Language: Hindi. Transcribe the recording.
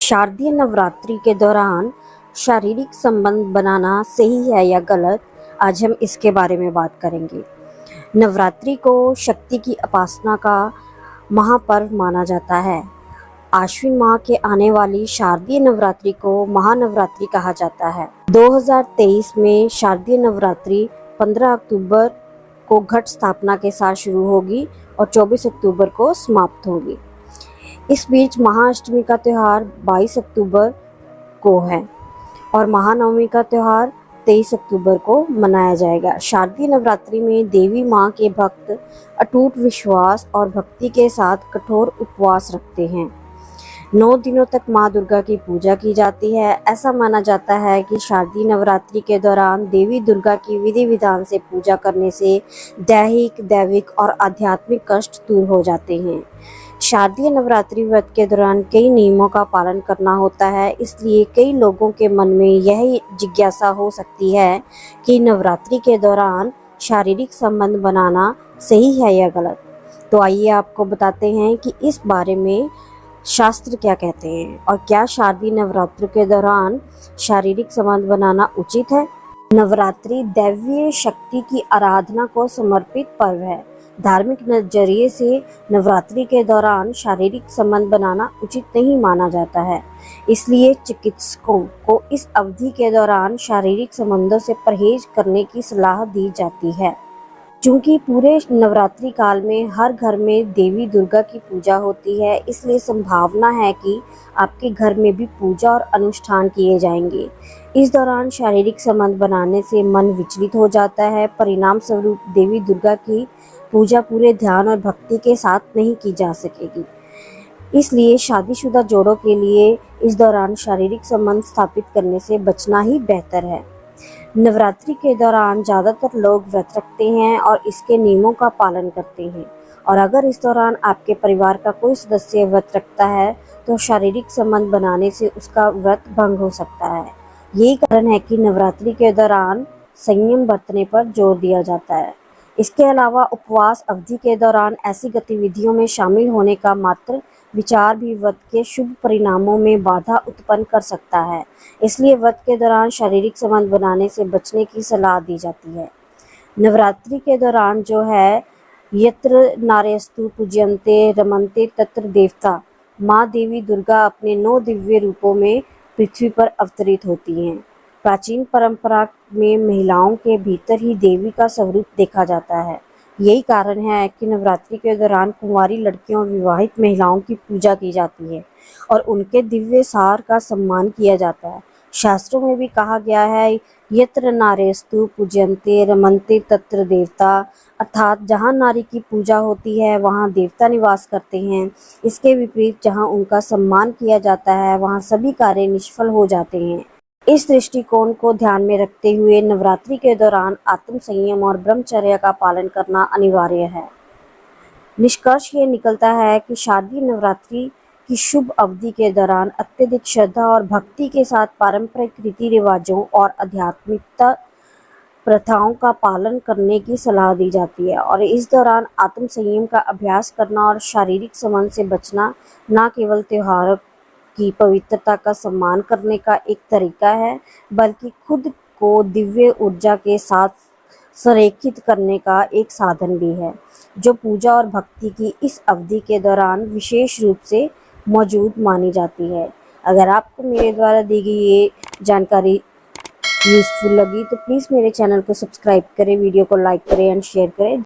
शारदीय नवरात्रि के दौरान शारीरिक संबंध बनाना सही है या गलत, आज हम इसके बारे में बात करेंगे। नवरात्रि को शक्ति की उपासना का महापर्व माना जाता है। आश्विन माह के आने वाली शारदीय नवरात्रि को महानवरात्रि कहा जाता है। 2023 में शारदीय नवरात्रि 15 अक्टूबर को घट स्थापना के साथ शुरू होगी और 24 अक्टूबर को समाप्त होगी। इस बीच महाअष्टमी का त्यौहार 22 अक्टूबर को है और महानवमी का त्यौहार 23 अक्टूबर को मनाया जाएगा। शारदीय नवरात्रि में देवी मां के भक्त अटूट विश्वास और भक्ति के साथ कठोर उपवास रखते हैं। 9 दिनों तक मां दुर्गा की पूजा की जाती है। ऐसा माना जाता है कि शारदीय नवरात्रि के दौरान देवी दुर्गा की विधि विधान से पूजा करने से दैहिक, दैविक और आध्यात्मिक कष्ट दूर हो जाते हैं। शारदीय नवरात्रि व्रत के दौरान कई नियमों का पालन करना होता है, इसलिए कई लोगों के मन में यह जिज्ञासा हो सकती है कि नवरात्रि के दौरान शारीरिक संबंध बनाना सही है या गलत। तो आइए आपको बताते हैं कि इस बारे में शास्त्र क्या कहते हैं और क्या शारदीय नवरात्रि के दौरान शारीरिक संबंध बनाना उचित है। नवरात्रि दैवीय शक्ति की आराधना को समर्पित पर्व है। धार्मिक नजरिए से नवरात्रि के दौरान शारीरिक संबंध बनाना उचित नहीं माना जाता है, इसलिए चिकित्सकों को इस अवधि के दौरान शारीरिक संबंधों से परहेज करने की सलाह दी जाती है। चूंकि पूरे नवरात्रि काल में हर घर में देवी दुर्गा की पूजा होती है, इसलिए संभावना है कि आपके घर में भी पूजा और अनुष्ठान किए जाएंगे। इस दौरान शारीरिक संबंध बनाने से मन विचलित हो जाता है। परिणाम स्वरूप देवी दुर्गा की पूजा पूरे ध्यान और भक्ति के साथ नहीं की जा सकेगी। इसलिए शादीशुदा जोड़ों के लिए इस दौरान शारीरिक संबंध स्थापित करने से बचना ही बेहतर है। नवरात्रि के दौरान ज़्यादातर लोग व्रत रखते हैं और इसके नियमों का पालन करते हैं, और अगर इस दौरान आपके परिवार का कोई सदस्य व्रत रखता है तो शारीरिक संबंध बनाने से उसका व्रत भंग हो सकता है। यही कारण है कि नवरात्रि के दौरान संयम बरतने पर जोर दिया जाता है। इसके अलावा उपवास अवधि के दौरान ऐसी गतिविधियों में शामिल होने का मात्र विचार भी व्रत के शुभ परिणामों में बाधा उत्पन्न कर सकता है। इसलिए व्रत के दौरान शारीरिक संबंध बनाने से बचने की सलाह दी जाती है। नवरात्रि के दौरान जो है, यत्र नार्यस्तु पूज्यन्ते रमन्ते तत्र देवता, माँ देवी दुर्गा अपने 9 दिव्य रूपों में पृथ्वी पर अवतरित होती हैं। प्राचीन परंपरा में महिलाओं के भीतर ही देवी का स्वरूप देखा जाता है। यही कारण है कि नवरात्रि के दौरान कुंवारी लड़कियों और विवाहित महिलाओं की पूजा की जाती है और उनके दिव्य सार का सम्मान किया जाता है। शास्त्रों में भी कहा गया है, यत्र नार्यस्तु पूज्यन्ते रमन्ते तत्र देवता, अर्थात जहाँ नारी की पूजा होती है वहाँ देवता निवास करते हैं। इसके विपरीत जहाँ उनका सम्मान किया जाता है वहाँ सभी कार्य निष्फल हो जाते हैं। इस दृष्टिकोण को ध्यान में रखते हुए नवरात्रि के दौरान आत्म संयम और ब्रह्मचर्य का पालन करना अनिवार्य है। निष्कर्ष ये निकलता है कि शारदीय नवरात्रि की शुभ अवधि के दौरान अत्यधिक श्रद्धा और भक्ति के साथ पारंपरिक रीति रिवाजों और आध्यात्मिकता प्रथाओं का पालन करने की सलाह दी जाती है, और इस दौरान आत्म संयम का अभ्यास करना और शारीरिक संबंध से बचना न केवल त्योहारों की पवित्रता का सम्मान करने का एक तरीका है, बल्कि खुद को दिव्य ऊर्जा के साथ संरेखित करने का एक साधन भी है, जो पूजा और भक्ति की इस अवधि के दौरान विशेष रूप से मौजूद मानी जाती है। अगर आपको मेरे द्वारा दी गई ये जानकारी यूज़फुल लगी तो प्लीज़ मेरे चैनल को सब्सक्राइब करें, वीडियो को लाइक करें एंड शेयर करें।